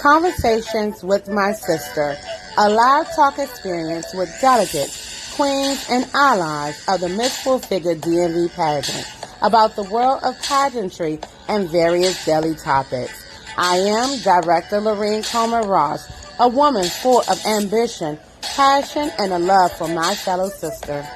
Conversations with My Sister, a live talk experience with delegates, queens, and allies of the mythical figure D.M.V pageant about the world of pageantry and various daily topics. I am Director Lorene Coleman Ross, a woman full of ambition, passion, and a love for my fellow sister.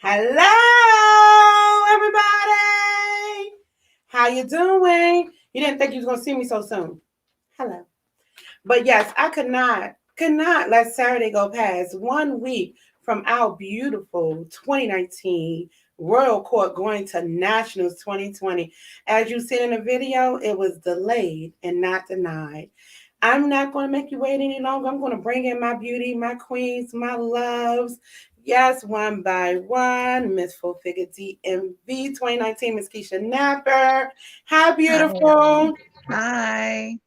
Hello, everybody. How you doing? You didn't think you was gonna see me so soon. Hello. But yes, I could not let Saturday go past 1 week from our beautiful 2019 Royal Court going to Nationals 2020. As you seen in the video, it was delayed and not denied. I'm not going to make you wait any longer. I'm going to bring in my beauty, my queens, my loves. Yes, one by one. Miss Full Figure D.M.V 2019, Miss Keisha Napper. Hi, Hi. beautiful. Hi.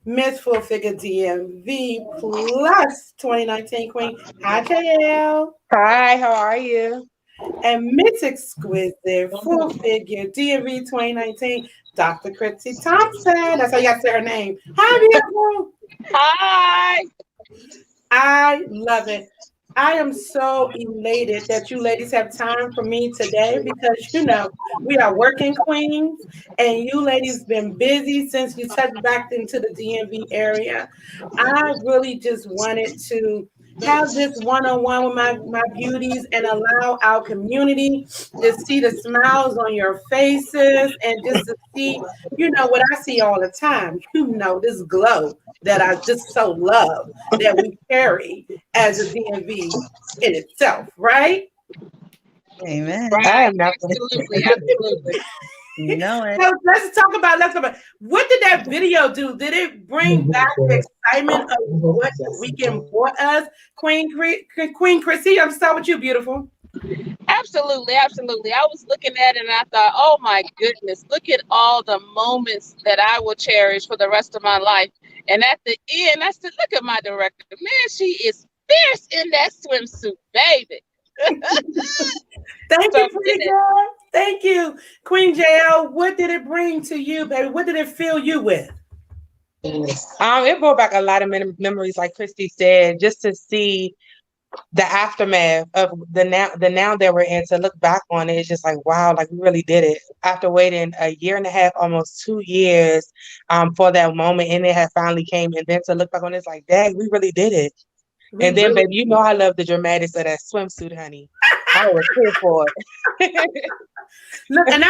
Miss Full Figure D.M.V Plus 2019 Queen. Hi, JL. Hi, how are you? And Miss Exquisite Full Figure D.M.V 2019, Dr. Chrissy Thompson. That's how you got to say her name. Hi, beautiful. Hi. I love it. I am so elated that you ladies have time for me today because we are working queens and you ladies been busy since you touched back into the DMV area. I really just wanted to have this one-on-one with my beauties and allow our community to see the smiles on your faces and just to see, what I see all the time. This glow that I just so love that we carry as a DMV in itself, right? Amen. I Right. am not. Absolutely. Absolutely. You know it. So let's talk about what did that video do? Did it bring back the excitement of what the weekend brought us? Queen Chrissy, I'm start with you, beautiful. Absolutely. Absolutely. I was looking at it and I thought, oh my goodness, look at all the moments that I will cherish for the rest of my life. And at the end, I said, look at my director. Man, she is fierce in that swimsuit, baby. Thank So you, pretty yes. girl. Thank you. Queen JL, what did it bring to you, baby? What did it fill you with? It brought back a lot of memories, like Christy said, just to see the aftermath of the now that we're in. To look back on it, it's just like wow, like we really did it after waiting a year and a half, almost 2 years, for that moment, and it had finally came. And then to look back on it, it's like, dang, we really did it. We And then, really baby, I love the dramatics of that swimsuit, honey. I was here for it. look, and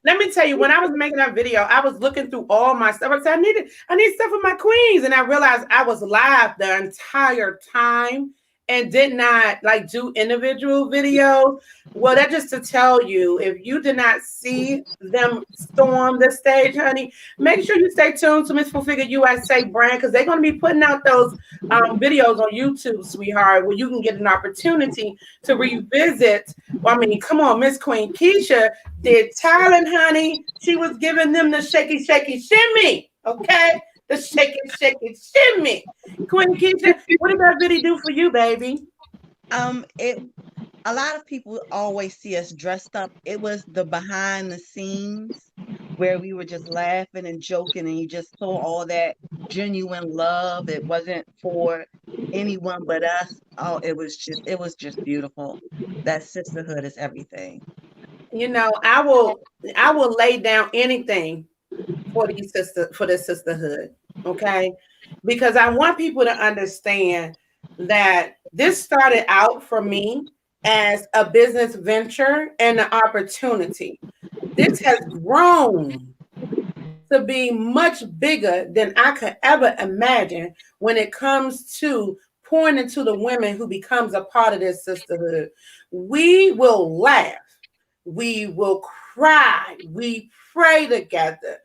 let me tell you, when I was making that video, I was looking through all my stuff. I said, I need stuff for my queens. And I realized I was live the entire time and did not like do individual videos. Well, that just to tell you, if you did not see them storm the stage, honey, make sure you stay tuned to Miss Full Figure USA brand because they're going to be putting out those videos on YouTube, sweetheart, where you can get an opportunity to revisit. Well, I mean, come on, Miss Queen Keisha did talent, honey. She was giving them the shaky, shaky, shimmy. Okay? The shaky, shaky, shimmy. Queen Keisha, what did that video do for you, baby? It a lot of people always see us dressed up. It was the behind the scenes where we were just laughing and joking and you just saw all that genuine love. It wasn't for anyone but us. Oh, it was just beautiful. That sisterhood is everything. I will lay down anything for this sisterhood. Okay. Because I want people to understand that this started out for me as a business venture and an opportunity. This has grown to be much bigger than I could ever imagine when it comes to pouring into the women who becomes a part of this sisterhood. We will laugh, we will cry, we pray together.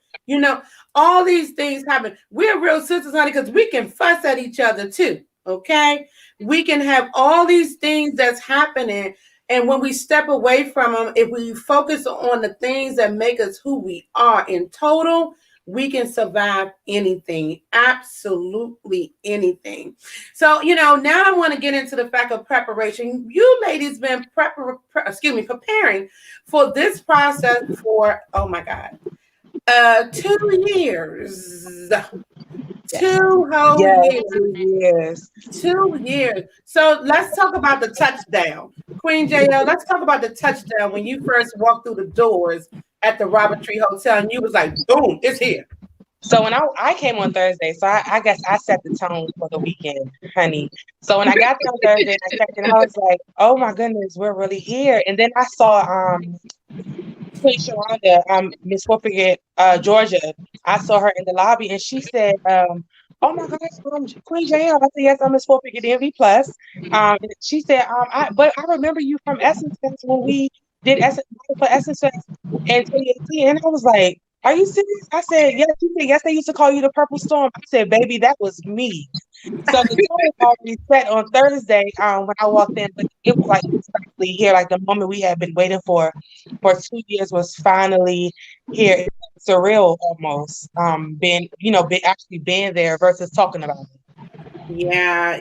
All these things happen. We're real sisters, honey, because we can fuss at each other too. Okay, we can have all these things that's happening, and when we step away from them, if we focus on the things that make us who we are in total, we can survive anything, absolutely anything. So, now I want to get into the fact of preparation. You ladies been preparing for this process for, oh my God, 2 years. Yes. Two whole Yes, years. 2 years. 2 years. So let's talk about the touchdown. Queen JL, let's talk about the touchdown when you first walked through the doors at the Robert Tree Hotel and you was like, boom, it's here. So when I came on Thursday, so I guess I set the tone for the weekend, honey. So when I got there on Thursday, I checked in, I was like, oh my goodness, we're really here. And then I saw Queen Sharonda, Miss Forfeit, Georgia. I saw her in the lobby, and she said, "Oh my gosh, Queen JL." I said, "Yes, I'm Miss Forfeit, D.M.V Plus." And she said, but I remember you from Essence Fest when we did Essence for Essence in 2018. And I was like, are you serious? I said, yes. She said, yes, they used to call you the Purple Storm. I said, baby, that was me. So the tone was already set on Thursday when I walked in, but it was like exactly here, like the moment we had been waiting for 2 years was finally here. It's surreal almost, being, actually being there versus talking about it. Yeah,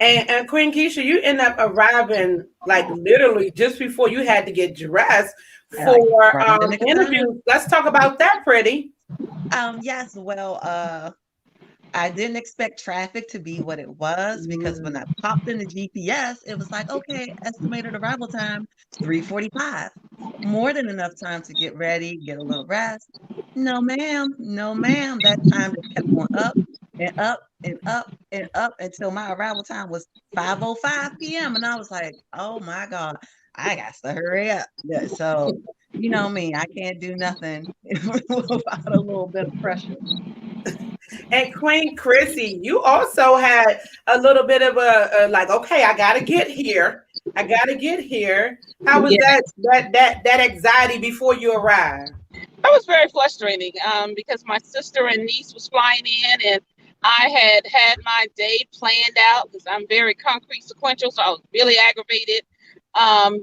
and Queen Keisha, you end up arriving like literally just before you had to get dressed And like for right in the nick of time. interviews. Let's talk about that, pretty. Yes, well, I didn't expect traffic to be what it was because when I popped in the GPS, it was like, okay, estimated arrival time 3:45. More than enough time to get ready, get a little rest. No, ma'am. No, ma'am. That time just kept going up and up and up and up until my arrival time was 5:05 p.m. And I was like, oh my God, I got to hurry up. So, you know me, I can't do nothing without a little bit of pressure. And Queen Chrissy, you also had a little bit of a like, okay, I gotta get here. I gotta get here. How was Yeah, that anxiety before you arrived? that was very frustrating because my sister and niece was flying in, and I had my day planned out because I'm very concrete sequential, so I was really aggravated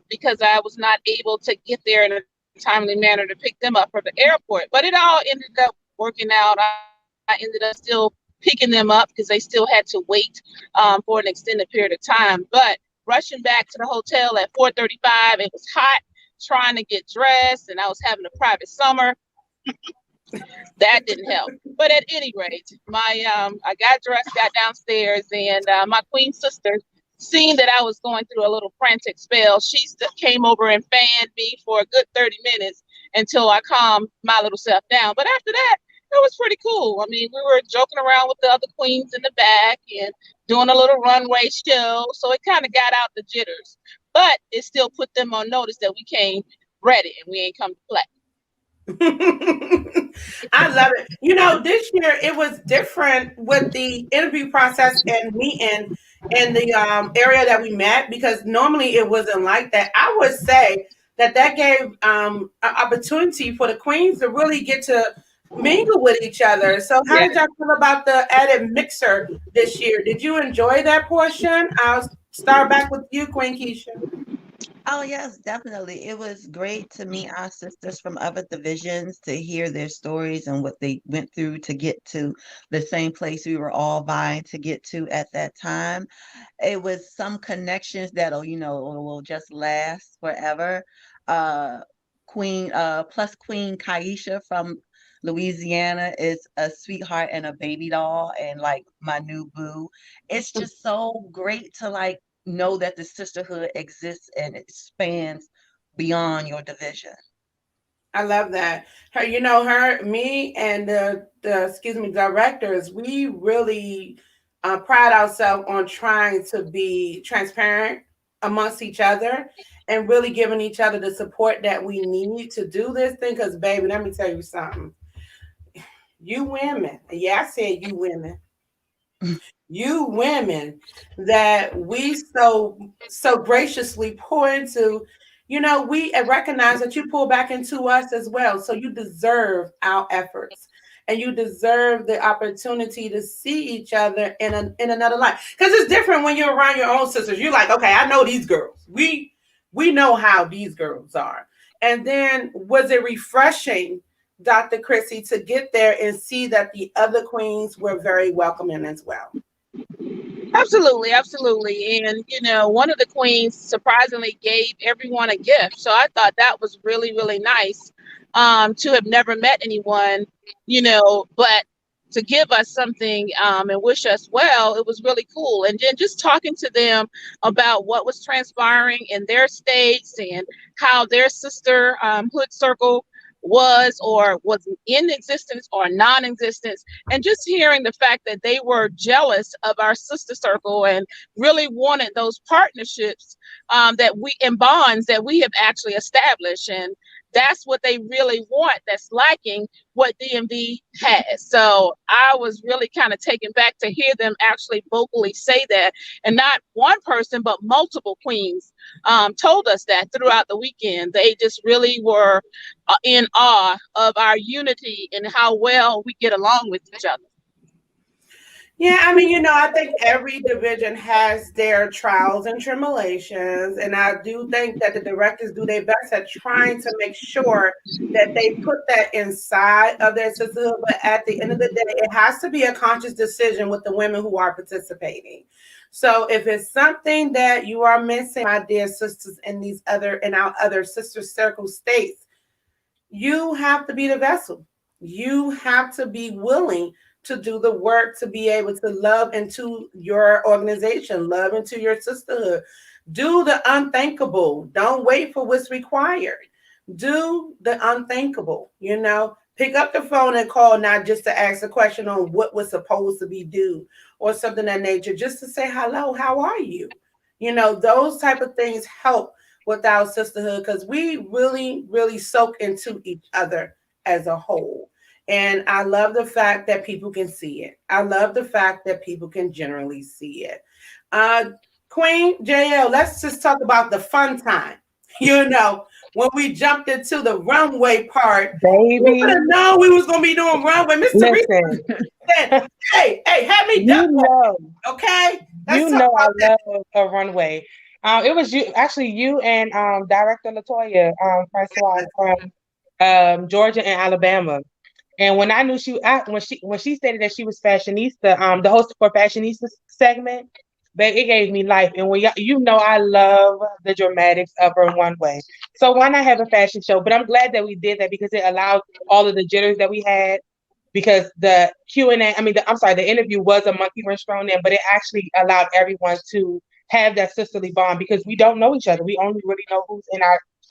because I was not able to get there in a timely manner to pick them up from the airport. But it all ended up working out. I ended up still picking them up because they still had to wait for an extended period of time. But rushing back to the hotel at 4:35, it was hot, trying to get dressed, and I was having a private summer. That didn't help. But at any rate, my I got dressed, got downstairs, and my queen sister, seeing that I was going through a little frantic spell, she came over and fanned me for a good 30 minutes until I calmed my little self down. But after that, it was pretty cool. I mean, we were joking around with the other queens in the back and doing a little runway show, so it kind of got out the jitters. But it still put them on notice that we came ready and we ain't come to play. I love it. This year it was different with the interview process and meeting in the area that we met because normally it wasn't like that. I would say that gave an opportunity for the queens to really get to mingle with each other. So, how Yeah. did y'all feel about the added mixer this year? Did you enjoy that portion? I'll start back with you, Queen Keisha. Oh, yes, definitely. It was great to meet our sisters from other divisions, to hear their stories and what they went through to get to the same place we were all vying to get to at that time. It was some connections that'll, will just last forever. Uh, plus Queen Kaisha from Louisiana is a sweetheart and a baby doll and like my new boo. It's just so great to like know that the sisterhood exists and it spans beyond your division. I love that. Me, and the excuse me, directors, we really pride ourselves on trying to be transparent amongst each other and really giving each other the support that we need to do this thing. Because, baby, let me tell you something. You women, yeah, I said you women that we so graciously pour into, we recognize that you pull back into us as well, so you deserve our efforts and you deserve the opportunity to see each other in another light, because it's different when you're around your own sisters. You're like, okay, I know these girls, we know how these girls are. And then was it refreshing, Dr. Chrissy, to get there and see that the other queens were very welcoming as well? Absolutely, absolutely. And one of the queens surprisingly gave everyone a gift. So I thought that was really, really nice to have never met anyone, but to give us something and wish us well. It was really cool. And then just talking to them about what was transpiring in their states and how their sister hood circle was in existence or non-existence, and just hearing the fact that they were jealous of our sister circle and really wanted those partnerships that we and bonds that we have actually established. And that's what they really want, that's lacking what DMV has. So I was really kind of taken back to hear them actually vocally say that. And not one person, but multiple queens told us that throughout the weekend. They just really were in awe of our unity and how well we get along with each other. Yeah, I mean, I think every division has their trials and tribulations, and I do think that the directors do their best at trying to make sure that they put that inside of their sisterhood. But at the end of the day, it has to be a conscious decision with the women who are participating. So if it's something that you are missing, my dear sisters in our other sister circle states, you have to be the vessel. You have to be willing to do the work to be able to love into your organization, love into your sisterhood. Do the unthinkable. Don't wait for what's required. Do the unthinkable. Pick up the phone and call, not just to ask a question on what was supposed to be due or something of that nature, just to say hello, how are you? Those type of things help with our sisterhood because we really, really soak into each other as a whole. And I love the fact that people can see it. I love the fact that people can generally see it. Queen JL, let's just talk about the fun time. When we jumped into the runway part, we Baby, would have known we was gonna be doing runway. Mr. Reese listen, said, hey, have me you duck walk, know, okay? Let's you talk know about I love a runway. It was you and director Latoya, Francois from Georgia and Alabama. And when I knew when she stated that she was fashionista, the host for fashionista segment, but it gave me life. And when I love the dramatics of her one way. So why not have a fashion show? But I'm glad that we did that because it allowed all of the jitters that we had. Because the Q&A, I'm sorry, the interview was a monkey wrench thrown in, but it actually allowed everyone to have that sisterly bond because we don't know each other. We only really know who's in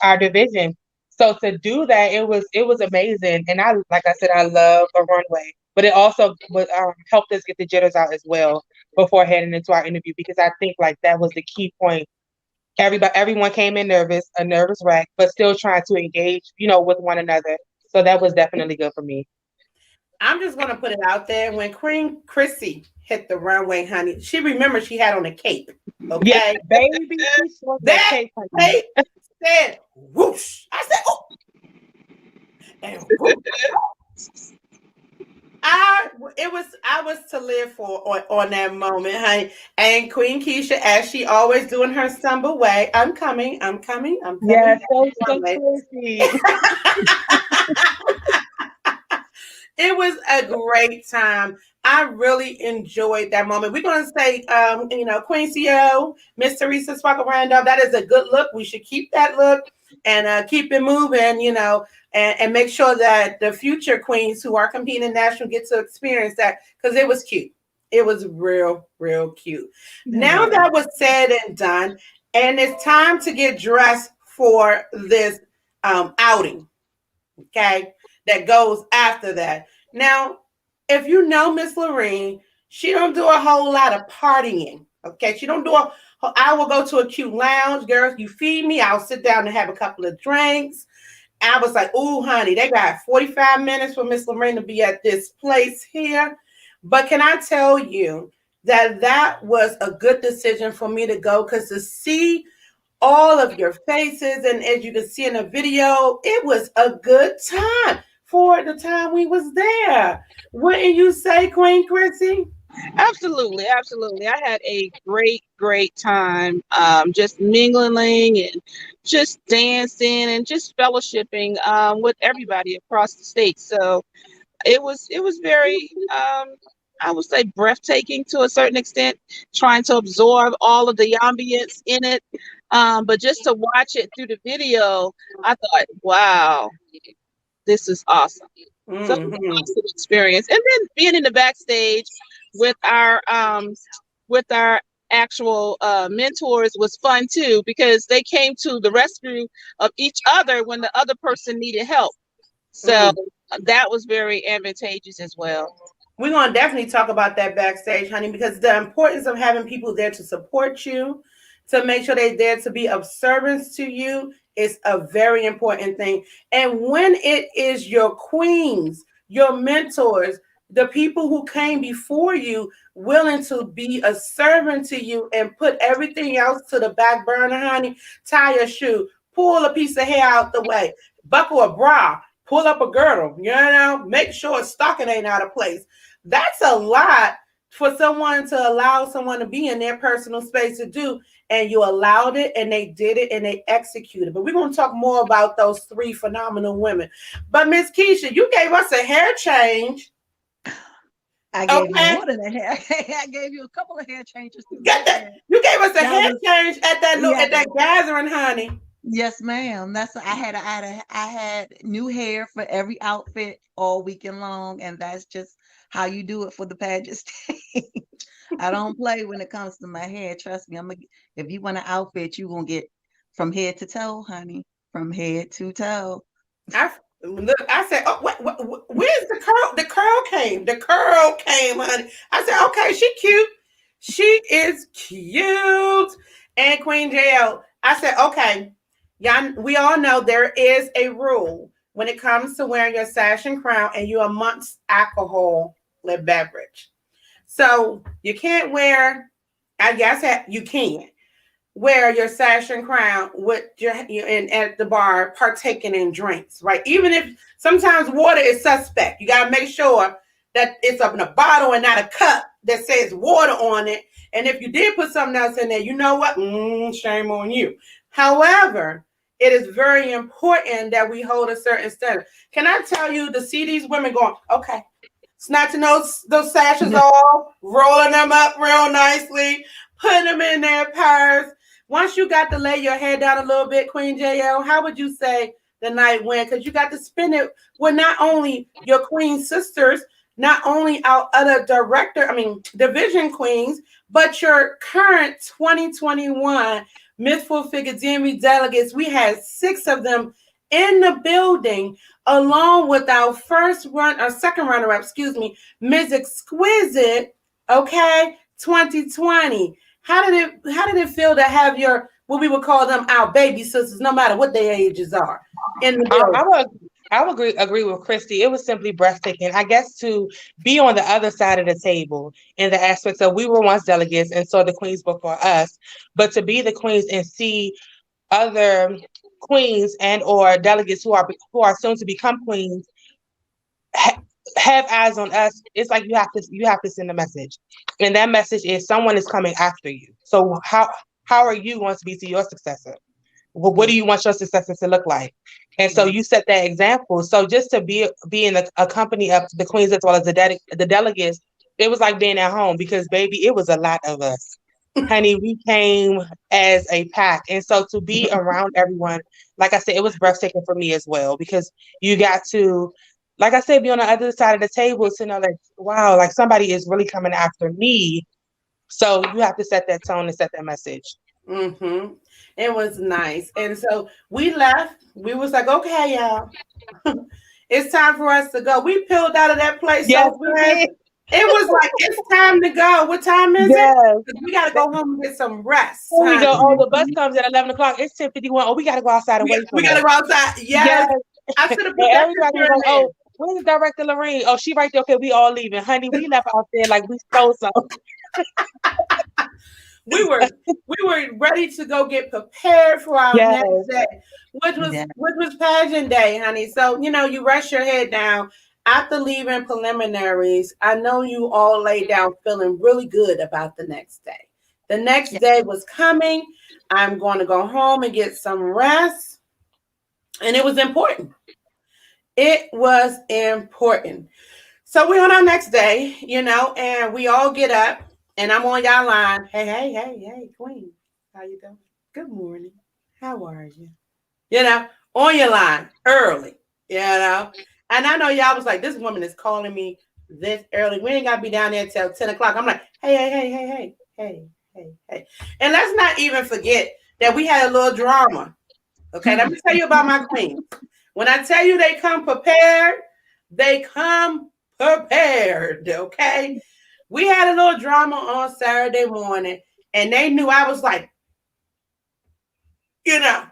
our division. So to do that, it was amazing. And like I said, I love a runway, but it also helped us get the jitters out as well before heading into our interview because I think like that was the key point. Everyone came in nervous, a nervous wreck, but still trying to engage, with one another. So that was definitely good for me. I'm just gonna put it out there. When Queen Chrissy hit the runway, honey, she remembered she had on a cape. Yes, Okay, baby, she was that that cake, honey. cape said whoosh. I said, oh, and whoosh. I was to live for on that moment, honey. And Queen Keisha, as she always doing her stumble way, I'm coming, I'm coming, I'm coming. Yes, so crazy. It was a great time. I really enjoyed that moment. We're going to say, Queen CEO, Miss Teresa Sparkle Randolph, that is a good look. We should keep that look and keep it moving, and make sure that the future queens who are competing in national get to experience that because it was cute. It was real, real cute. Now that was said and done, and it's time to get dressed for this outing. Okay, that goes after that. Now, if you know Miss Lorene, she don't do a whole lot of partying. Okay, she don't do a. I will go to a cute lounge, girls. You feed me, I'll sit down and have a couple of drinks. I was like, "Ooh, honey, they got 45 minutes for Miss Lorene to be at this place here." But can I tell you that was a good decision for me to go because to see all of your faces, and as you can see in the video, it was a good time for the time we was there. Wouldn't you say, Queen Chrissy? Absolutely, absolutely. I had a great, great time just mingling and just dancing and just fellowshipping with everybody across the state. So it was very I would say breathtaking to a certain extent, trying to absorb all of the ambience in it. But just to watch it through the video, I thought, wow, this is awesome. So it was an Mm-hmm. awesome experience. And then being in the backstage with our actual mentors was fun too because they came to the rescue of each other when the other person needed help. So Mm. that was very advantageous as well. We're going to definitely talk about that backstage, honey, because the importance of having people there to support you, to make sure they're there to be of service to you is a very important thing. And when it is your queens, your mentors, the people who came before you willing to be a servant to you and put everything else to the back burner, honey, tie a shoe, pull a piece of hair out the way, buckle a bra, pull up a girdle, make sure a stocking ain't out of place. That's a lot for someone to allow someone to be in their personal space to do. And you allowed it and they did it and they executed. But we're going to talk more about those three phenomenal women. But Miss Keisha, you gave us a hair change. I gave you more than a hair. I gave you a couple of hair changes. Get that. You gave us a hair change at that gathering, honey. Yes, ma'am. I had new hair for every outfit all weekend long, and that's just how you do it for the pageant stage. I don't play when it comes to my hair. Trust me, if you want an outfit, you're gonna get from head to toe, honey. From head to toe. I said, oh, where's the curl? The curl came. The curl came, honey. I said, okay, she cute. She is cute. And Queen JL, I said, okay, y'all, we all know there is a rule when it comes to wearing your sash and crown and you're amongst alcohol beverage. So you can't wear, I guess you can wear your sash and crown with your in at the bar partaking in drinks, right? Even if sometimes water is suspect, you got to make sure that it's up in a bottle and not a cup that says water on it. And if you did put something else in there, you know what? Shame on you. However, it is very important that we hold a certain standard. Can I tell you to see these women going, okay, snatching those sashes off, rolling them up real nicely, putting them in their purse. Once you got to lay your head down a little bit, Queen JL, how would you say the night went? Because you got to spend it with not only your queen sisters, not only our other division queens, but your current 2021 Miss Full Figure D.M.V delegates. We had 6 of them in the building, along with our second runner-up, Ms. Exquisite, 2020. How did it feel to have your, what we would call them, our baby sisters, no matter what their ages are, in the building? I would agree with Christy. It was simply breathtaking. I guess to be on the other side of the table in the aspects of we were once delegates and so the queens before us, but to be the queens and see other queens and or delegates who are soon to become queens have eyes on us. It's like you have to send a message, and that message is someone is coming after you. So how are you going to be to your successor? Well, what do you want your successor to look like? And so you set that example. So just to be in a company of the queens as well as the delegates, it was like being at home because baby, it was a lot of us. Honey, we came as a pack. And so to be around everyone, like I said, it was breathtaking for me as well, because you got to, like I said, be on the other side of the table to know that, wow, like somebody is really coming after me. So you have to set that tone and set that message. Mm-hmm. It was nice. And so we left. We was like, okay, y'all, it's time for us to go. We peeled out of that place so fast. It was like, it's time to go. What time is it? We got to go home and get some rest. We go, oh, the bus comes at 11 o'clock. It's 10:51. Oh, we got to go outside and wait for We got to go outside. Yes. I should have put that everybody was like, oh, where's Director Lorraine? Oh, she right there. Okay, we all leaving. Honey, we left out there like we stole something. we were ready to go get prepared for our next day, which was pageant day, honey. So, you rest your head down. After leaving preliminaries, I know you all laid down feeling really good about the next day. The next day was coming. I'm going to go home and get some rest. And it was important. It was important. So we're on our next day, and we all get up, and I'm on y'all line. Hey, queen. How you doing? Good morning. How are you? On your line early, And I know y'all was like, this woman is calling me this early. We ain't got to be down there till 10 o'clock. I'm like, hey. And let's not even forget that we had a little drama. Okay, let me tell you about my queens. When I tell you they come prepared, okay? We had a little drama on Saturday morning, and they knew I was like, you know,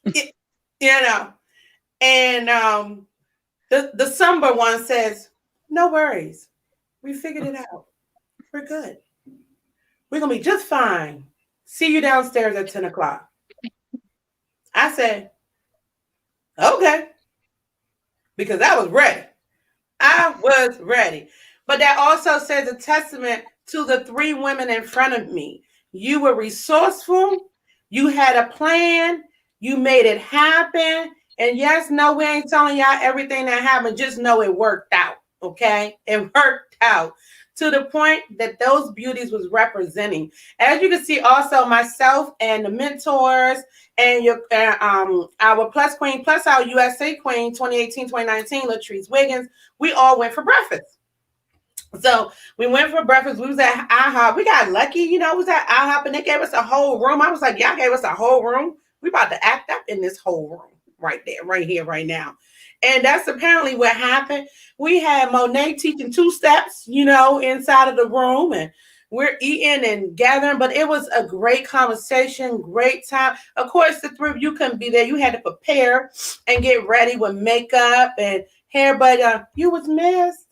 y- you know. And the somber one says, "No worries, we figured it out. We're good. We're gonna be just fine. See you downstairs at 10 o'clock." I said, "Okay," because I was ready. I was ready. But that also says a testament to the three women in front of me. You were resourceful, you had a plan, you made it happen. And yes, no, we ain't telling y'all everything that happened. Just know it worked out. Okay? It worked out to the point that those beauties was representing. As you can see, also myself and the mentors and your our plus queen plus our USA queen 2018-2019 Latrice Wiggins, we all went for breakfast. So we went for breakfast. We was at IHOP. We got lucky, we was at IHOP and they gave us a whole room. I was like, y'all gave us a whole room. We about to act up in this whole room right there, right here, right now. And that's apparently what happened. We had Monet teaching two steps, inside of the room, and we're eating and gathering, but it was a great conversation, great time. Of course, the three of you couldn't be there. You had to prepare and get ready with makeup and hair, but you was missed.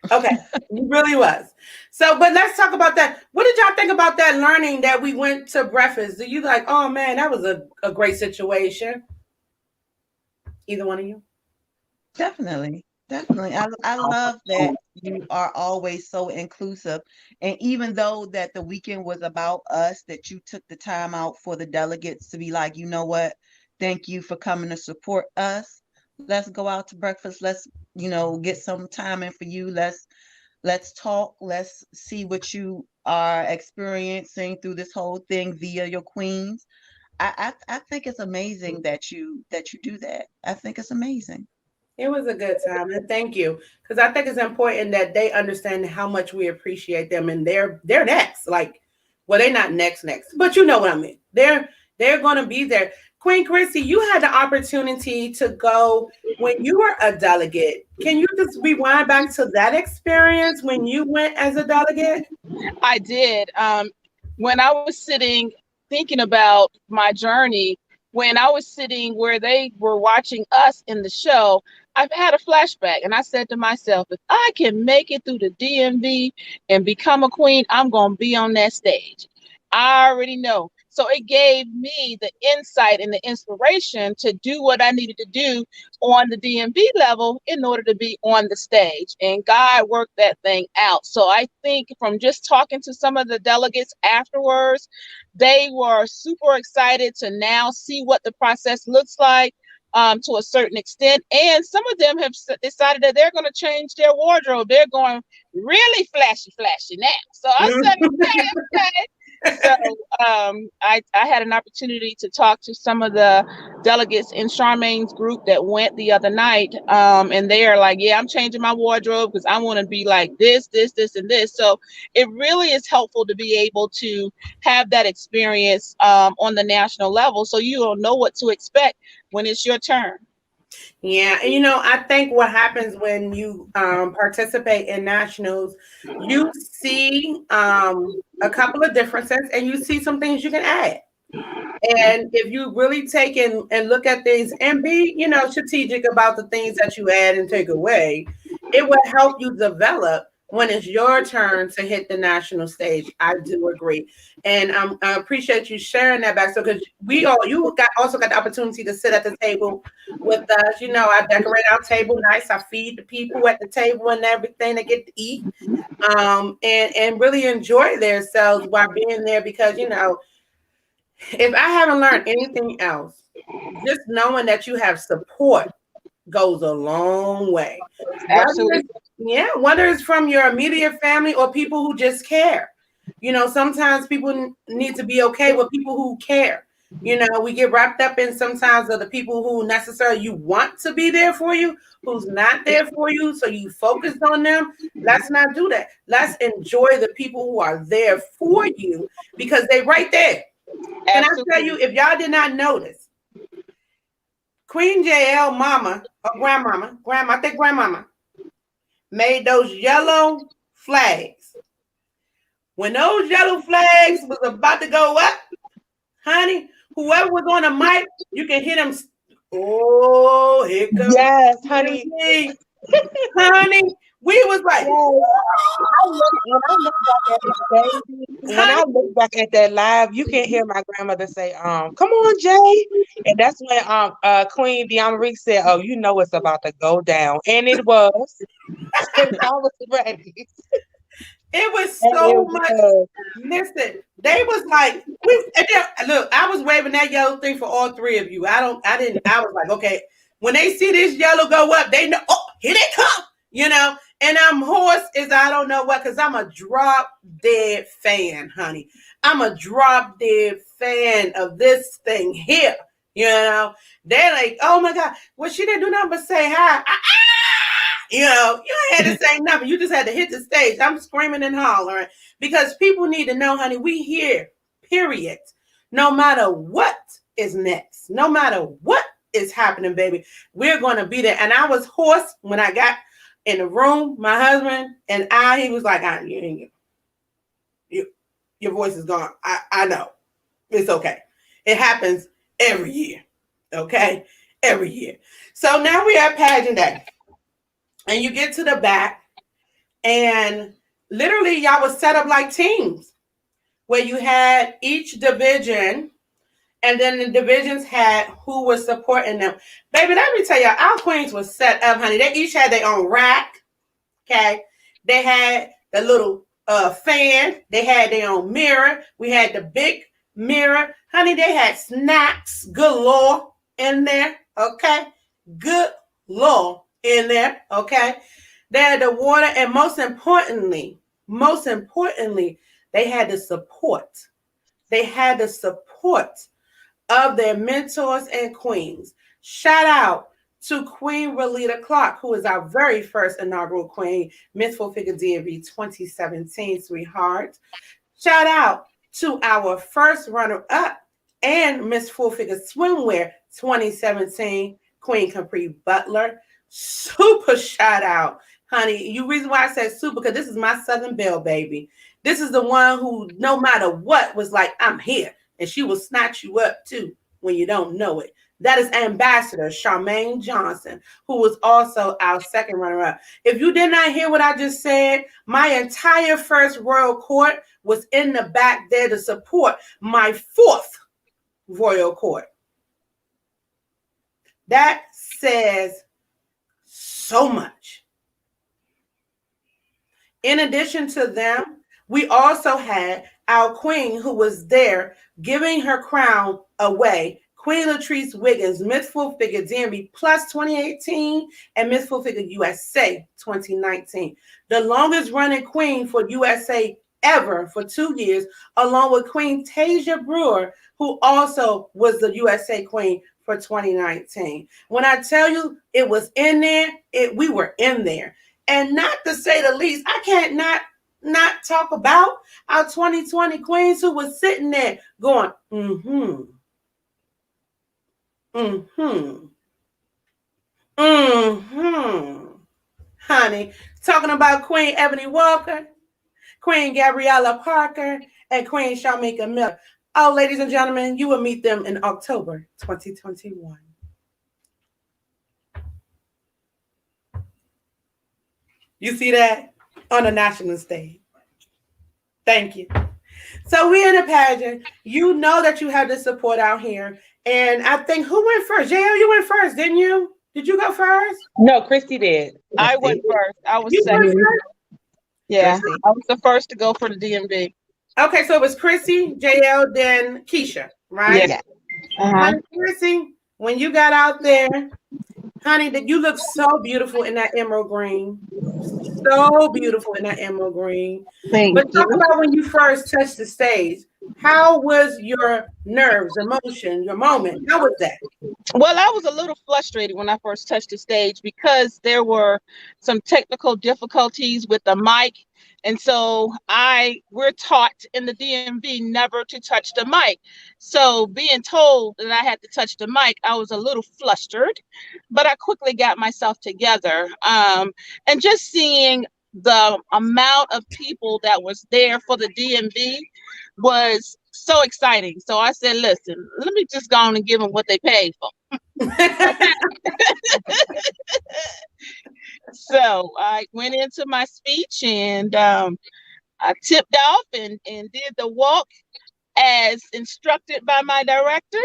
Okay, it really was. So, but let's talk about that. What did y'all think about that learning that we went to breakfast? Do you like, oh man, that was a great situation? Either one of you? Definitely. Definitely. I love that you are always so inclusive. And even though that the weekend was about us, that you took the time out for the delegates to be like, you know what? Thank you for coming to support us. Let's go out to breakfast. Let's, get some time in for you. Let's talk. Let's see what you are experiencing through this whole thing via your queens. I think it's amazing that you do that. I think it's amazing. It was a good time, and thank you, because I think it's important that they understand how much we appreciate them, and they're next. Like, well, they're not next, but you know what I mean. They're going to be there. Queen Chrissy, you had the opportunity to go when you were a delegate. Can you just rewind back to that experience when you went as a delegate? I did. When I was sitting thinking about my journey, when I was sitting where they were watching us in the show, I've had a flashback and I said to myself, if I can make it through the DMV and become a queen, I'm going to be on that stage. I already know. So it gave me the insight and the inspiration to do what I needed to do on the DMV level in order to be on the stage. And God worked that thing out. So I think from just talking to some of the delegates afterwards, they were super excited to now see what the process looks like. To a certain extent, and some of them have decided that they're going to change their wardrobe. They're going really flashy now. So I said, okay. So I had an opportunity to talk to some of the delegates in Charmaine's group that went the other night, and they are like, yeah, I'm changing my wardrobe because I want to be like this, and this. So it really is helpful to be able to have that experience on the national level, so you don't know what to expect when it's your turn. Yeah, and I think what happens when you participate in nationals, you see a couple of differences and you see some things you can add. And if you really take and look at things and be, strategic about the things that you add and take away, it will help you develop when it's your turn to hit the national stage. I do agree. And I appreciate you sharing that back. So because you also got the opportunity to sit at the table with us. I decorate our table nice. I feed the people at the table and everything. They get to eat. And really enjoy themselves while being there because if I haven't learned anything else, just knowing that you have support goes a long way. Absolutely. Whether it's from your immediate family or people who just care. Sometimes people need to be okay with people who care. We get wrapped up in sometimes of the people who necessarily you want to be there for you, who's not there for you. So you focus on them. Let's not do that. Let's enjoy the people who are there for you because they right there. Can I tell you, if y'all did not notice, Queen JL mama or I think grandmama, made those yellow flags. When those yellow flags was about to go up, honey, whoever was on the mic, you can hear them. Oh, here comes Yes, honey. DMV. Honey, we was like, Yes. When I honey, look back at that live, you can hear my grandmother say, come on, Jay. And that's when Queen D.M.V said, oh, you know it's about to go down. And it was. And I was ready. it was And so it much. was. Listen, they was like, we and look, I was waving that yellow thing for all three of you. I was like, okay, when they see this yellow go up, they know, oh, here they come, you know. And I'm hoarse as I don't know what, because I'm a drop dead fan, honey. I'm a drop dead fan of this thing here. You know, they're like, oh my God, well, she didn't do nothing but say hi. You know, you ain't had to say nothing. You just had to hit the stage. I'm screaming and hollering because people need to know, honey, we here, period. No matter what is next, no matter what is happening, baby, we're going to be there. And I was hoarse when I got in the room. My husband and he was like, your voice is gone. I know. It's okay. It happens every year. Okay? Every year. So now we're at pageant day. And you get to the back, and literally y'all was set up like teams where you had each division, and then the divisions had who was supporting them. Baby, let me tell y'all, our queens was set up, honey. They each had their own rack. Okay. They had the little fan. They had their own mirror. We had the big mirror. Honey, they had snacks galore in there. Okay. Good law in there. Okay. They had the water, and most importantly, they had the support. They had the support of their mentors and queens. Shout out to Queen Relita Clark, who is our very first inaugural queen, Miss Full Figure D.M.V 2017, sweetheart. Shout out to our first runner-up and Miss Full Figure Swimwear 2017, Queen Capri Butler. Super shout out, honey. You reason why I said super, because this is my Southern Belle, baby. This is the one who, no matter what, was like, I'm here. And she will snatch you up too when you don't know it. That is Ambassador Charmaine Johnson, who was also our second runner-up. If you did not hear what I just said, my entire first royal court was in the back there to support my fourth royal court. That says so much. In addition to them, we also had our queen who was there giving her crown away, Queen Latrice Wiggins, Miss Full Figure D.M.V Plus 2018 and Miss Full Figure USA 2019. The longest running queen for USA ever for 2 years, along with Queen Tasia Brewer, who also was the USA queen for 2019. When I tell you it was in there, we were in there. And not to say the least, I can't not talk about our 2020 queens who was sitting there going, mm-hmm, mm-hmm, mm-hmm. Honey, talking about Queen Ebony Walker, Queen Gabriella Parker, and Queen Shamika Miller. Oh, ladies and gentlemen, you will meet them in October 2021. You see that on the national stage. Thank you. So we're in a pageant. You know that you have the support out here. And I think who went first? JL, you went first, didn't you? Did you go first? No, Christy did. I went first. I was You went second. first? Yeah, Christy. I was the first to go for the D.M.V. Okay, so it was Chrissy, JL, then Keisha, right? Yeah. Uh-huh. Honey, Chrissy, when you got out there, honey, you look so beautiful in that emerald green. So beautiful in that emerald green. Thank But talk you. about when you first touched the stage. How was your nerves, emotion, your moment? How was that? Well, I was a little frustrated when I first touched the stage because there were some technical difficulties with the mic. And so we're taught in the D.M.V never to touch the mic. So being told that I had to touch the mic, I was a little flustered, but I quickly got myself together. And just seeing the amount of people that was there for the D.M.V was so exciting. So I said, listen, let me just go on and give them what they paid for. So I went into my speech and I tipped off and did the walk as instructed by my director,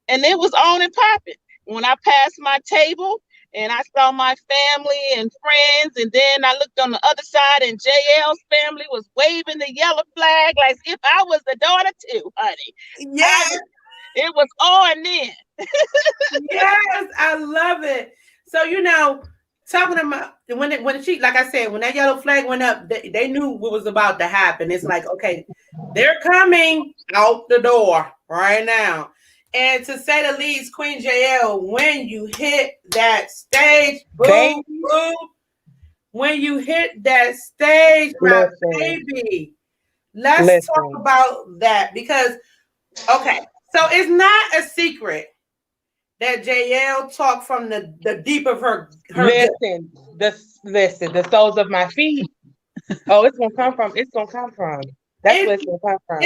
and it was on and popping. When I passed my table and I saw my family and friends, and then I looked on the other side and JL's family was waving the yellow flag like if I was the daughter too, honey. Yes, It was on then. yes, I love it. So talking about when she, like I said, when that yellow flag went up, they knew what was about to happen. It's like, okay, they're coming out the door right now. And to say the least, Queen JL, when you hit that stage, Baby, boom, boom, when you hit that stage, my listen, baby, let's talk listen, about that because, okay, so it's not a secret that JL talked from the deep of her gut. listen, the soles of my feet. Oh, it's gonna come from. That's where It, it's gonna come from.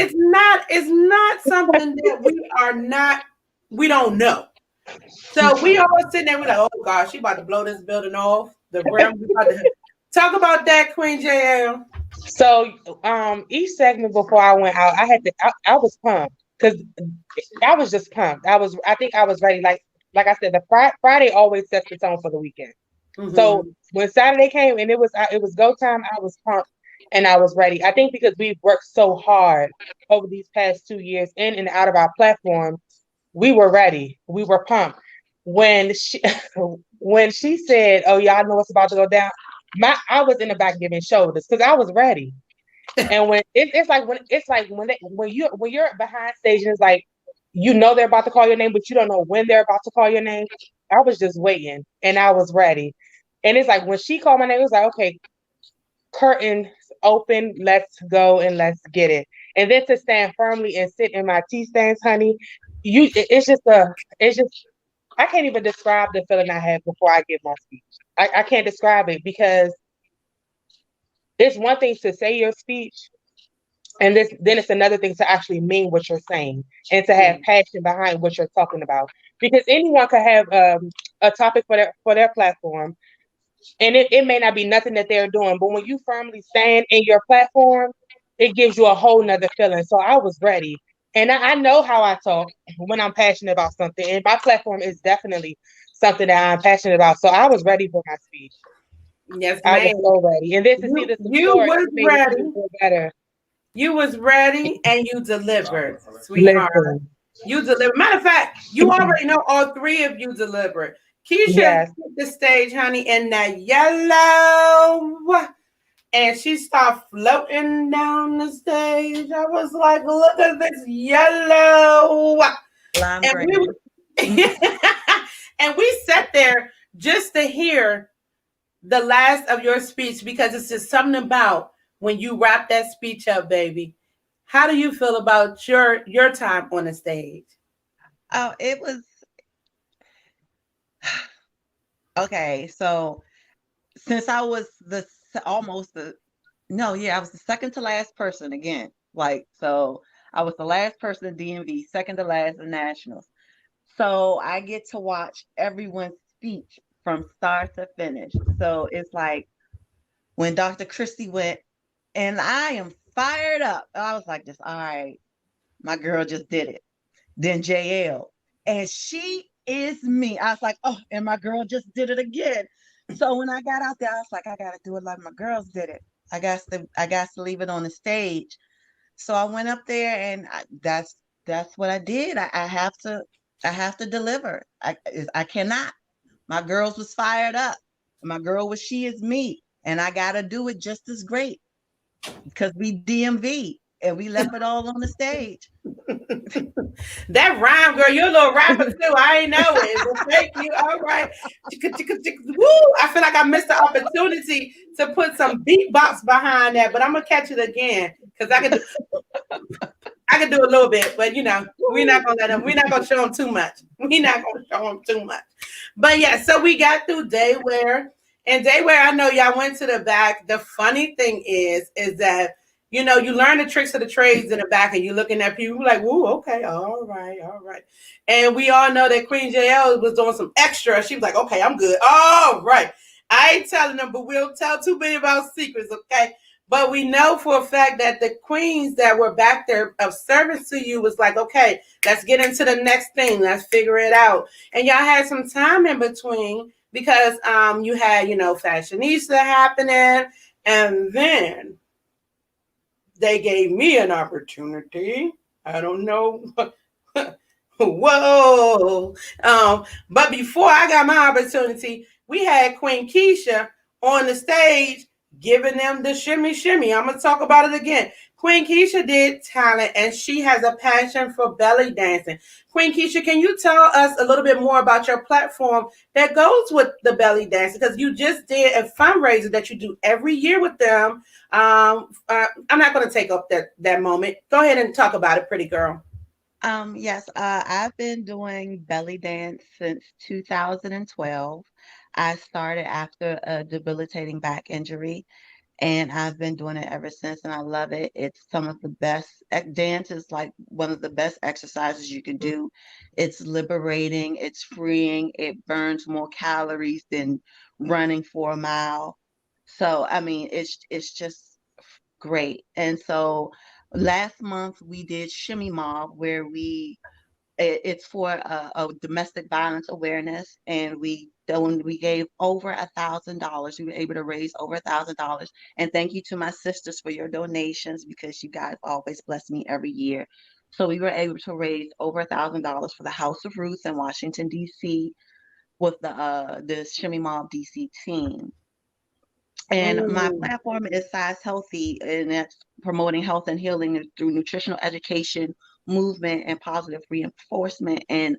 it's not something that we don't know. So we all sitting there, we're like, oh gosh, she about to blow this building off the ground. We about to talk about that, Queen JL. So, each segment before I went out, I was pumped because I was just pumped. I think I was ready. Like I said, the Friday always sets the tone for the weekend. So Mm-hmm. when Saturday came and it was go time, I was pumped and I was ready. I think because we've worked so hard over these past 2 years in and out of our platform, we were ready. We were pumped. When she when she said, "Oh, y'all know what's about to go down," I was in the back giving shoulders because I was ready. And when you're behind stage and it's like they're about to call your name, but you don't know when they're about to call your name. I was just waiting and I was ready. And it's like when she called my name, it was like, okay, curtain open, let's go and let's get it. And then to stand firmly and sit in my tea stains, honey, it's just I can't even describe the feeling I had before I give my speech. I can't describe it because it's one thing to say your speech, and then it's another thing to actually mean what you're saying and to have passion behind what you're talking about. Because anyone could have a topic for their platform, and it may not be nothing that they're doing, but when you firmly stand in your platform, it gives you a whole nother feeling. So I was ready. And I know how I talk when I'm passionate about something. And my platform is definitely something that I'm passionate about. So I was ready for my speech. Yes, I was ma'am. so ready. And then to see the You support, was it made it ready. even feel better. You was ready and you delivered, sweetheart. Listen, You delivered. Matter of fact, you already know all three of you delivered. Keisha yes. hit the stage, honey, in that yellow, and she started floating down the stage. I was like, look at this yellow. Lime And green. and we sat there just to hear the last of your speech because it's just something about when you wrap that speech up, baby. How do you feel about your time on the stage? Oh, it was okay. So since I was almost the no, yeah, I was the second to last person again. Like so, I was the last person at D.M.V, second to last in nationals. So I get to watch everyone's speech from start to finish. So it's like when Dr. Christie went, and I am fired up. I was like, just all right, my girl just did it. Then JL, and she is me. I was like, oh, and my girl just did it again. So when I got out there, I was like, I gotta do it like my girls did it. I got to leave it on the stage. So I went up there, and that's what I did. I have to deliver. I cannot. My girls was fired up. My girl was she is me, and I gotta do it just as great because we DMV and we left it all on the stage. That rhyme, girl, you're a little rapper too. I ain't know it. Well, thank you. All right. Chicka, chicka, chicka. Woo! I feel like I missed the opportunity to put some beatbox behind that, but I'm gonna catch it again because I can do a little bit, but we're not gonna let them. We're not gonna show them too much. We're not gonna show them too much. But yeah, so we got through Dayware, and Dayware. I know y'all went to the back. The funny thing is that you learn the tricks of the trades in the back, and you're looking at people like, "Woo, okay, all right, all right." And we all know that Queen JL was doing some extra. She was like, "Okay, I'm good. All right." I ain't telling them, but we'll tell too many about secrets, okay? But we know for a fact that the queens that were back there of service to you was like, okay, let's get into the next thing. Let's figure it out. And y'all had some time in between because you had, fashionista happening. And then they gave me an opportunity. I don't know. Whoa. But before I got my opportunity, we had Queen Keisha on the stage giving them the shimmy shimmy. I'm going to talk about it again. Queen Keisha did talent and she has a passion for belly dancing. Queen Keisha, can you tell us a little bit more about your platform that goes with the belly dancing? Because you just did a fundraiser that you do every year with them. I'm not going to take up that moment. Go ahead and talk about it, pretty girl. Yes, I've been doing belly dance since 2012. I started after a debilitating back injury, and I've been doing it ever since, and I love it. It's some of the best. Dance is like one of the best exercises you can do. It's liberating, it's freeing, it burns more calories than running for a mile. So, I mean, it's just great. And so last month we did Shimmy Mob where it's for a domestic violence awareness, and we gave over $1,000. We were able to raise over $1,000, and thank you to my sisters for your donations because you guys always bless me every year. So we were able to raise over $1,000 for the House of Ruth in Washington D.C. with the Shimmy Mob DC team. And my Mm. platform is Size Healthy, and that's promoting health and healing through nutritional education, movement, and positive reinforcement. And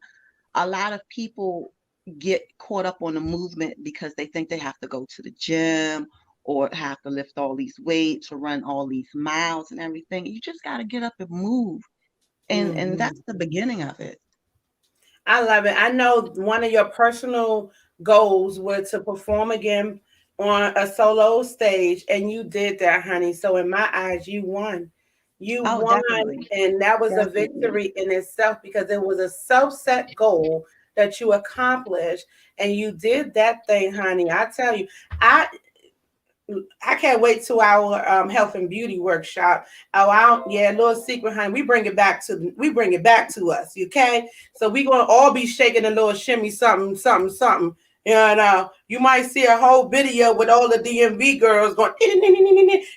a lot of people get caught up on the movement because they think they have to go to the gym or have to lift all these weights or run all these miles and everything. You just got to get up and move. And Mhm. that's the beginning of it. I love it. I know one of your personal goals was to perform again on a solo stage, and you did that, honey. So in my eyes, you won. You Oh, won, definitely. and that was a Definitely. victory in itself because it was a self-set goal that you accomplished, and you did that thing, honey. I tell you, I I can't wait to our health and beauty workshop. Oh, yeah, little secret, honey. We bring it back to us, okay? So we gonna all be shaking a little shimmy, something, something, something. You might see a whole video with all the DMV girls going.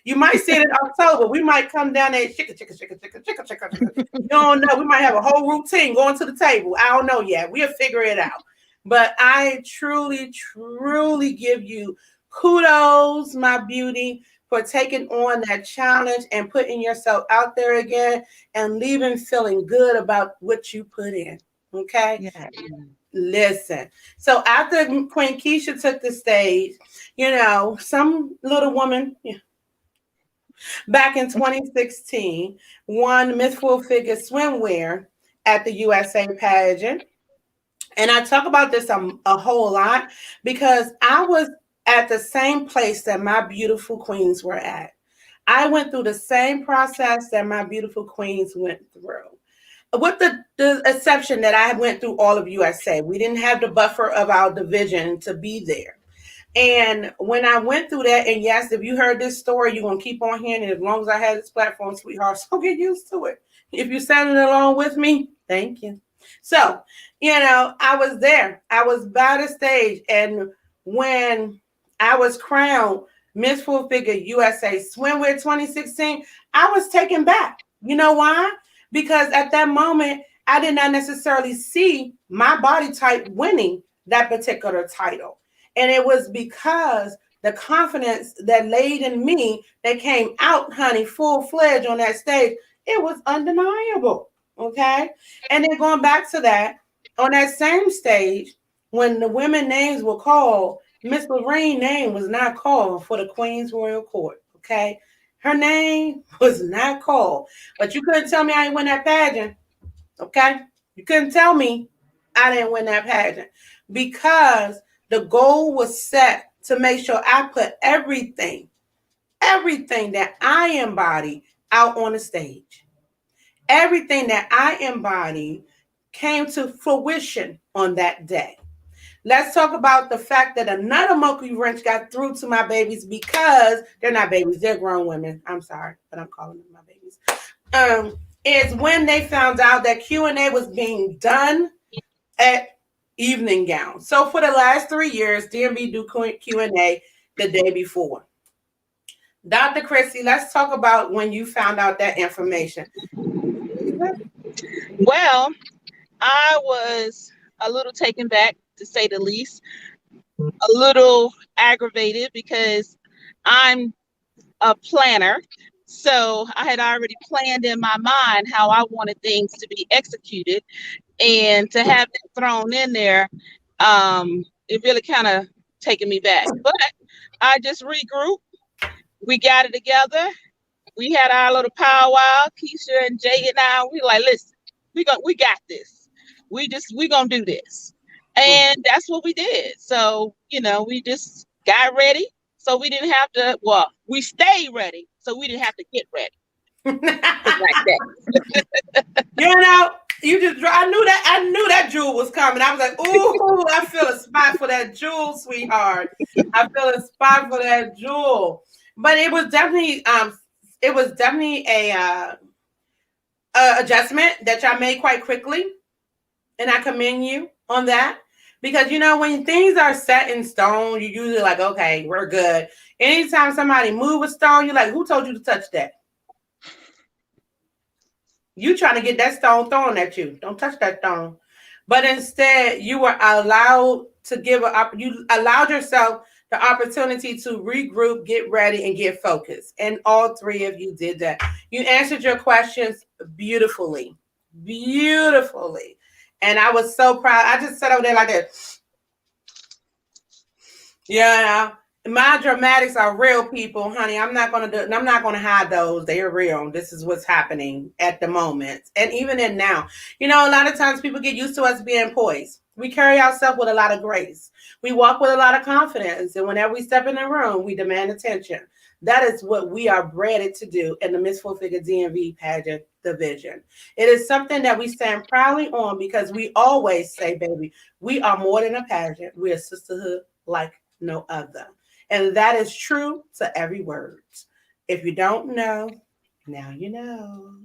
You might see it in October. We might come down there, shika, shika, shika, shika, shika, shika, shika. You don't know. We might have a whole routine going to the table. I don't know yet. We'll figure it out. But I truly, truly give you kudos, my beauty, for taking on that challenge and putting yourself out there again and leaving feeling good about what you put in. Okay? Yeah. Listen. So after Queen Keisha took the stage, some little woman back in 2016 won Miss Full Figure Swimwear at the USA pageant. And I talk about this a whole lot because I was at the same place that my beautiful queens were at. I went through the same process that my beautiful queens went through. With the exception that I went through all of USA. We didn't have the buffer of our division to be there. And when I went through that, and yes, if you heard this story, you're going to keep on hearing it as long as I have this platform, sweetheart. So get used to it. If you're standing along with me, thank you. So, I was there. I was by the stage. And when I was crowned Miss Full Figure USA Swimwear 2016, I was taken back. You know why? Because at that moment, I did not necessarily see my body type winning that particular title. And it was because the confidence that laid in me that came out, honey, full fledged on that stage, it was undeniable. Okay. And then going back to that, on that same stage, when the women names were called, Miss Lorraine's name was not called for the Queen's Royal Court. Okay. Her name was not called. But you couldn't tell me I didn't win that pageant. Okay. You couldn't tell me I didn't win that pageant because the goal was set to make sure I put everything that I embody out on the stage. Everything that I embody came to fruition on that day. Let's talk about the fact that another monkey wrench got through to my babies because they're not babies, they're grown women. I'm sorry, but I'm calling them my babies. Is when they found out that Q&A was being done at evening gown. So for the last 3 years, D.M.V do Q&A the day before. Dr. Christy, let's talk about when you found out that information. Well, I was a little taken back, to say the least, a little aggravated because I'm a planner. So I had already planned in my mind how I wanted things to be executed. And to have it thrown in there, it really kind of taken me back. But I just regrouped. We got it together. We had our little powwow. Keisha and Jay and I, we like, listen, we got this. We gonna do this. And that's what we did. So, we just got ready. So we didn't have to, well, we stayed ready. So we didn't have to get ready. Like that. I knew that jewel was coming. I was like, ooh, I feel a spot for that jewel, sweetheart. I feel a spot for that jewel. But it was definitely a adjustment that y'all made quite quickly. And I commend you on that. Because when things are set in stone, you're usually like, okay, we're good. Anytime somebody move a stone, you're like, who told you to touch that? You trying to get that stone thrown at you. Don't touch that stone. But instead, you were allowed to you allowed yourself the opportunity to regroup, get ready, and get focused. And all three of you did that. You answered your questions beautifully. Beautifully. And I was so proud. I just sat over there like that. Yeah. My dramatics are real, people, honey. I'm not gonna hide those. They are real. This is what's happening at the moment. And even in now. A lot of times people get used to us being poised. We carry ourselves with a lot of grace. We walk with a lot of confidence. And whenever we step in the room, we demand attention. That is what we are bred to do in the Miss Full Figure D.M.V pageant division. It is something that we stand proudly on because we always say, baby, we are more than a pageant. We're a sisterhood like no other. And that is true to every word. If you don't know, now you know.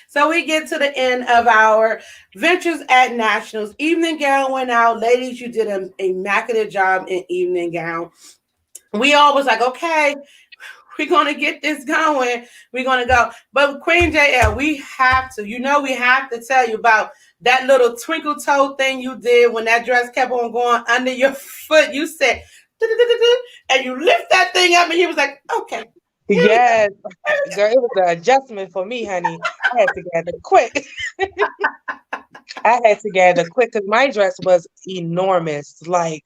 So we get to the end of our Ventures at Nationals. Evening gown went out. Ladies, you did an immaculate job in evening gown. We all was like, okay, we're going to get this going. We're going to go. But Queen JL, we have to tell you about that little twinkle toe thing you did when that dress kept on going under your foot. You said, and you lift that thing up, and he was like, okay. Yes, girl, it was an adjustment for me, honey. I had to gather quick. I had to gather quick because my dress was enormous. Like,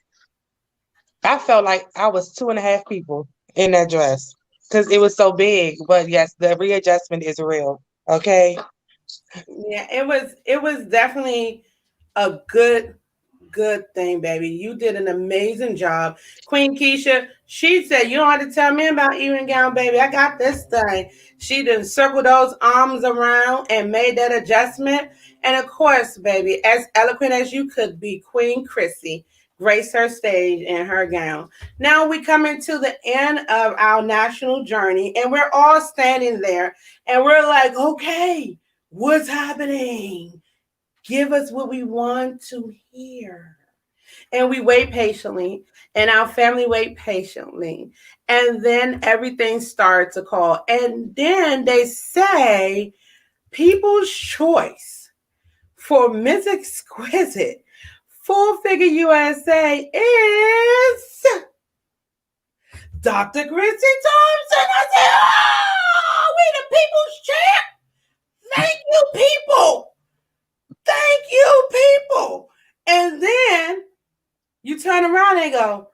I felt like I was 2.5 people in that dress because it was so big. But yes, the readjustment is real. Okay. Yeah, it was definitely a good thing, baby. You did an amazing job. Queen Keisha, she said, you don't have to tell me about evening gown, baby. I got this thing. She done circled those arms around and made that adjustment. And of course, baby, as eloquent as you could be, Queen Chrissy graced her stage in her gown. Now we coming to the end of our national journey, and we're all standing there, and we're like, okay, what's happening? Give us what we want to hear. And we wait patiently, and our family wait patiently. And then everything starts to call. And then they say People's Choice for Miss Exquisite Full Figure USA is Dr. Chrissy Thompson. I said, oh, we the people's champ. Thank you, people. Thank you, people. And then you turn around and go,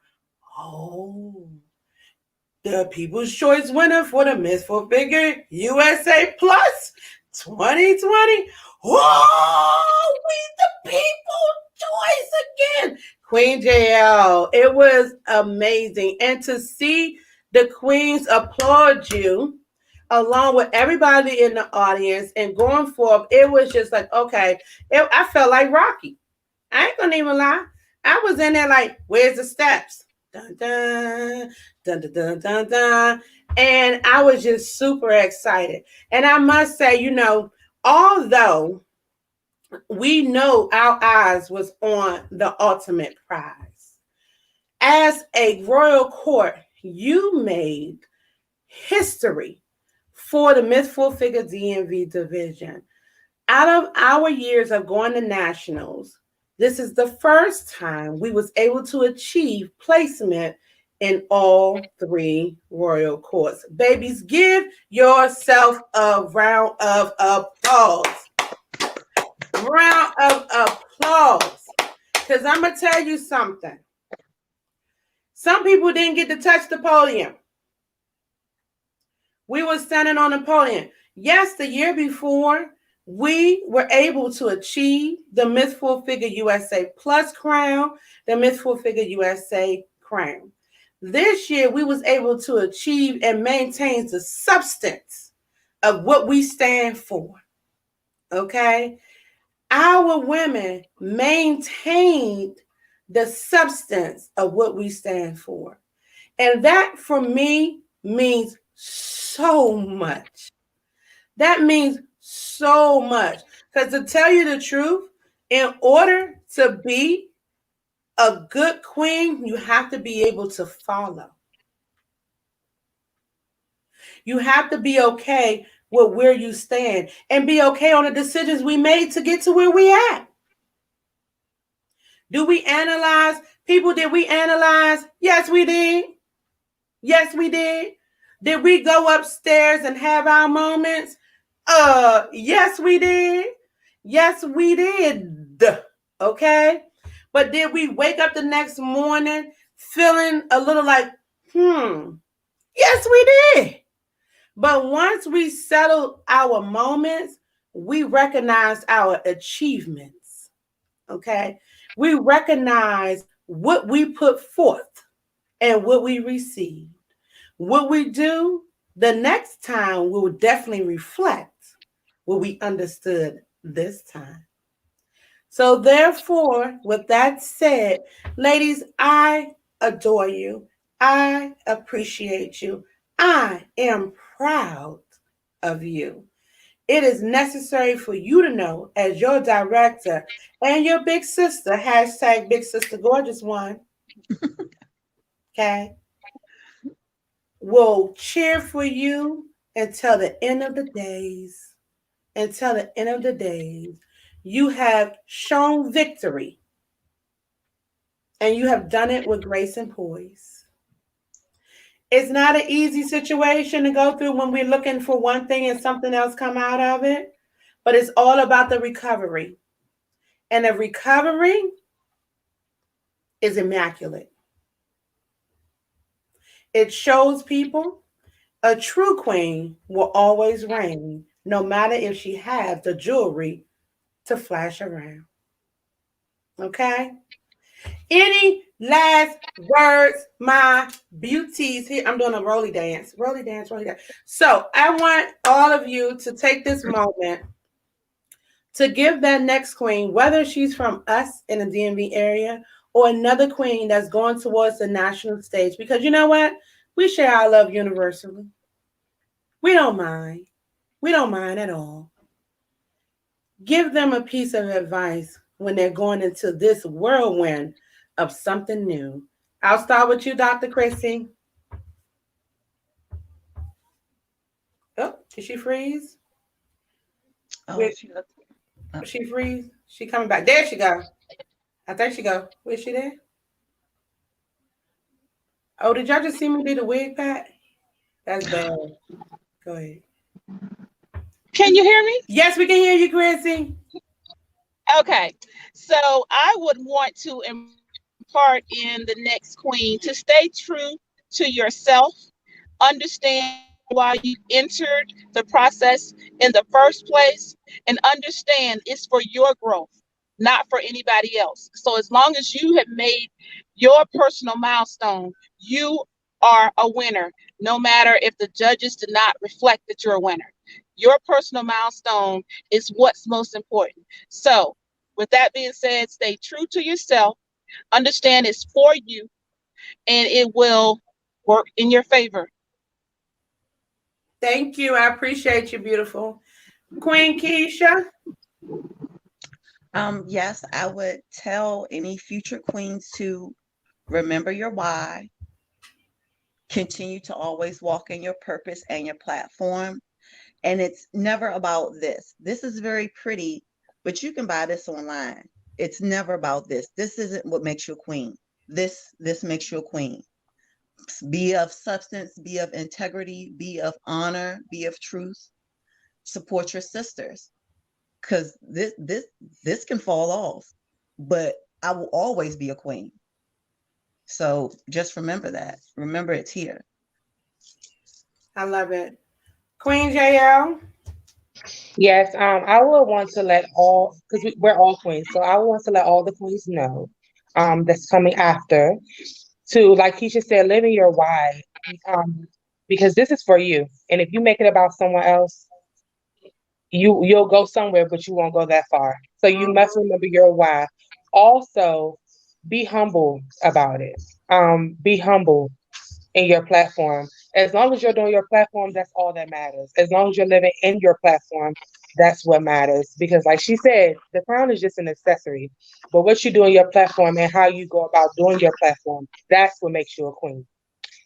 oh, the People's Choice winner for the Miss Full Figure USA Plus 2020. Oh, we the People's Choice again. Queen JL, it was amazing. And to see The queens applaud you along with everybody in the audience and going forth. It was just like, okay, I felt like Rocky. I ain't gonna even lie. I was in there like, where's the steps? Dun dun dun dun dun dun dun. And I was just super excited. And I must say, although we know our eyes was on the ultimate prize, as a royal court, you made history for the Mythful Figure D.M.V division. Out of our years of going to nationals, this is the first time we was able to achieve placement in all three royal courts. Babies, give yourself a round of applause. Round of applause. Because I'm going to tell you something. Some people didn't get to touch the podium. We were standing on the podium. Yes, the year before, we were able to achieve the Mythful Figure USA Plus crown, the Mythful Figure USA crown. This year, we was able to achieve and maintain the substance of what we stand for. Okay? Our women maintained the substance of what we stand for. And that, for me, means so much. That means so much. Because to tell you the truth, in order to be a good queen, you have to be able to follow. You have to be okay with where you stand and be okay on the decisions we made to get to where we at. Do we analyze people? Did we analyze? Yes, we did. Yes, we did. Did we go upstairs and have our moments? Yes, we did. Yes, we did. Okay. But did we wake up the next morning feeling a little like, yes, we did. But once we settled our moments, we recognized our achievements. Okay. We recognize what we put forth and what we received. What we do the next time will definitely reflect what we understood this time. So, therefore, with that said, ladies, I adore you. I appreciate you. I am proud of you. It is necessary for you to know, as your director and your big sister, hashtag Big Sister Gorgeous One, okay, will cheer for you until the end of the days. Until the end of the days, you have shown victory and you have done it with grace and poise. It's not an easy situation to go through when we're looking for one thing and something else come out of it, but it's all about the recovery. And the recovery is immaculate. It shows people a true queen will always reign, no matter if she has the jewelry to flash around. Okay? Any last words, my beauties? Here, I'm doing a rolly dance. Rolly dance, rolly dance. So I want all of you to take this moment to give that next queen, whether she's from us in the D.M.V area or another queen that's going towards the national stage, because you know what? We share our love universally. We don't mind. We don't mind at all. Give them a piece of advice when they're going into this whirlwind of something new. I'll start with you, Dr. Chrissy. Oh, did she freeze? Oh, She freeze? She coming back. There she go. I think she go. Where's she there? Oh, did y'all just see me do the wig pat? That's bad. Go ahead. Can you hear me? Yes, we can hear you, Chrissy. Okay. So I would want to impart in the next queen to stay true to yourself, understand why you entered the process in the first place, and understand it's for your growth, not for anybody else. So as long as you have made your personal milestone, you are a winner. no matter if the judges do not reflect that you're a winner. Your personal milestone is what's most important. So, with that being said, stay true to yourself, understand it's for you, and it will work in your favor. Thank you. I appreciate you, beautiful. Queen Keisha. Yes, I would tell any future queens to remember your why, continue to always walk in your purpose and your platform. And it's never about this. This is very pretty, but you can buy this online. It's never about this. This isn't what makes you a queen. This makes you a queen. Be of substance, be of integrity, be of honor, be of truth. Support your sisters, because this can fall off, but I will always be a queen. So just remember that. Remember it's here. I love it. Queen JL. Yes, I would want to let all, because we're all queens, so I would want to let all the queens know, that's coming after, to, like Keisha said, living your why, um, because this is for you. And if you make it about someone else, you'll go somewhere, but you won't go that far. So you must remember your why. Also, be humble about it. Be humble in your platform. As long as you're doing your platform, that's all that matters. As long as you're living in your platform, that's what matters. Because, like she said, the crown is just an accessory. But what you do in your platform and how you go about doing your platform, that's what makes you a queen.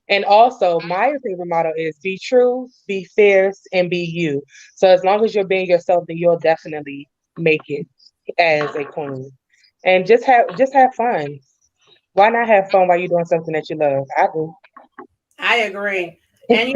And also, my favorite motto is be true, be fierce, and be you. So as long as you're being yourself, then you'll definitely make it as a queen. And just have fun. Why not have fun while you're doing something that you love? I do. I agree. And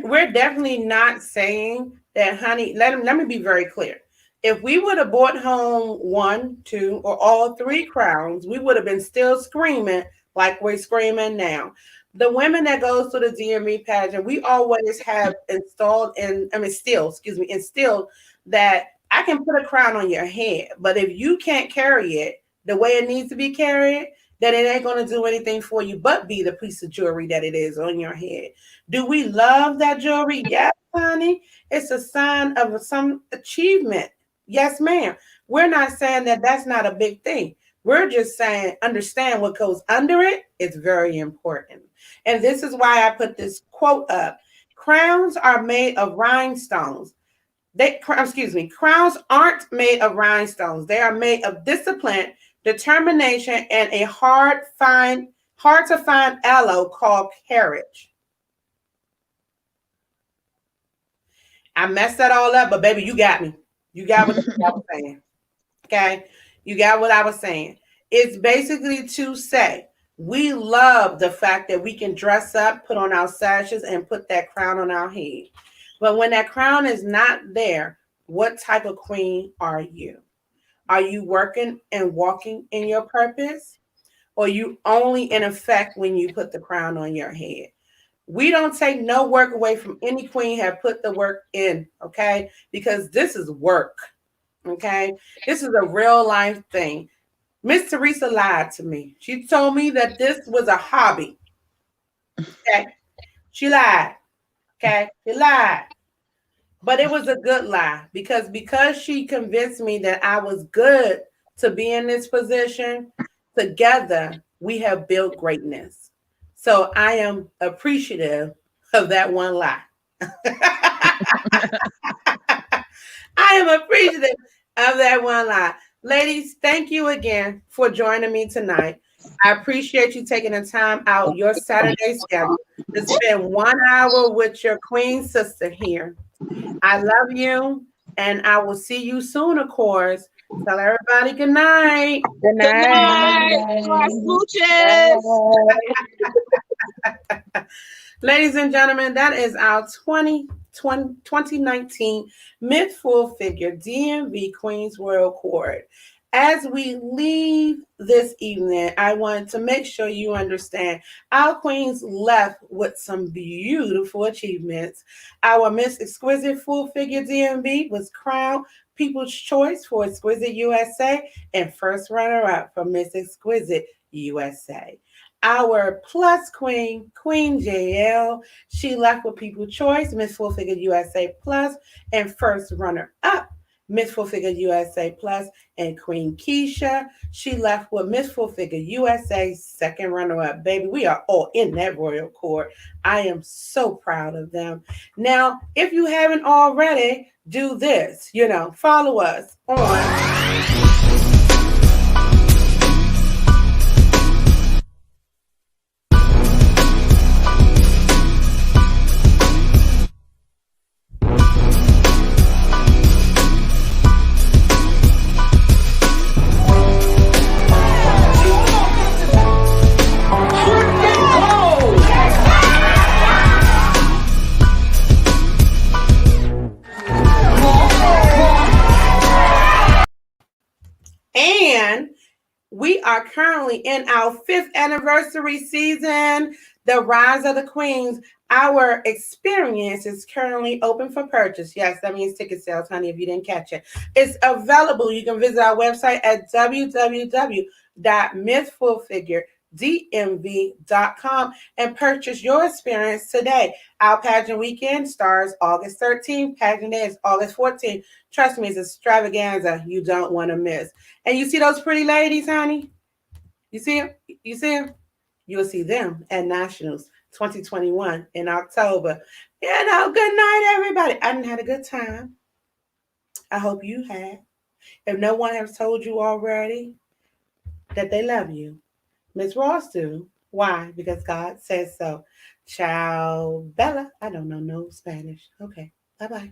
we're definitely not saying that, honey. Let me be very clear. If we would have brought home one, two, or all three crowns, we would have been still screaming like we're screaming now. The women that goes to the DMV pageant, we always have instilled that I can put a crown on your head, but if you can't carry it the way it needs to be carried, that it ain't going to do anything for you but be the piece of jewelry that it is on your head. Do we love that jewelry? Yes, honey. It's a sign of some achievement. Yes, ma'am. We're not saying that that's not a big thing. We're just saying understand what goes under it. It's very important. And this is why I put this quote up. Crowns are made of rhinestones. Crowns aren't made of rhinestones. They are made of discipline, determination, and a hard to find alloy called courage. I messed that all up, but baby, you got me. You got what I was saying. Okay. You got what I was saying. It's basically to say we love the fact that we can dress up, put on our sashes, and put that crown on our head. But when that crown is not there, what type of queen are you? Are you working and walking in your purpose? Or you only in effect when you put the crown on your head? We don't take no work away from any queen have put the work in, okay? Because this is work, okay? This is a real life thing. Miss Teresa lied to me. She told me that this was a hobby. Okay. She lied. Okay. She lied. But it was a good lie because she convinced me that I was good to be in this position. Together, we have built greatness. So I am appreciative of that one lie. I am appreciative of that one lie. Ladies, thank you again for joining me tonight. I appreciate you taking the time out your Saturday schedule to spend 1 hour with your queen sister here. I love you, and I will see you soon, of course. Tell everybody good night. Good Good night. night. Our smooches. Ladies and gentlemen, that is our 2019 Myth Full Figure DMV Queens World Court. As we leave this evening, I want to make sure you understand our queens left with some beautiful achievements. Our Miss Exquisite Full Figure DMV was crowned People's Choice for Exquisite USA and first runner up for Miss Exquisite USA. Our plus queen, Queen JL, she left with People Choice, Miss Full Figure USA Plus, and first runner up, Miss Full Figure USA Plus, and Queen Keisha. She left with Miss Full Figure USA, second runner up. Baby, we are all in that royal court. I am so proud of them. Now, if you haven't already, do this. Follow us on and we are currently in our fifth anniversary season, The Rise of the Queens. Our experience is currently open for purchase. Yes, that means ticket sales, honey, if you didn't catch it. It's available. You can visit our website at www.mythfulfiguredmv.com and purchase your experience today. Our pageant weekend starts August 13th. Pageant day is August 14th. Trust me, it's extravaganza you don't want to miss. And you see those pretty ladies, honey? You see them? You see them? You'll see them at Nationals 2021 in October. Good night, everybody. I done had a good time. I hope you have. If no one has told you already that they love you, Miss Ross do. Why? Because God says so. Ciao, Bella. I don't know no Spanish. Okay. Bye-bye.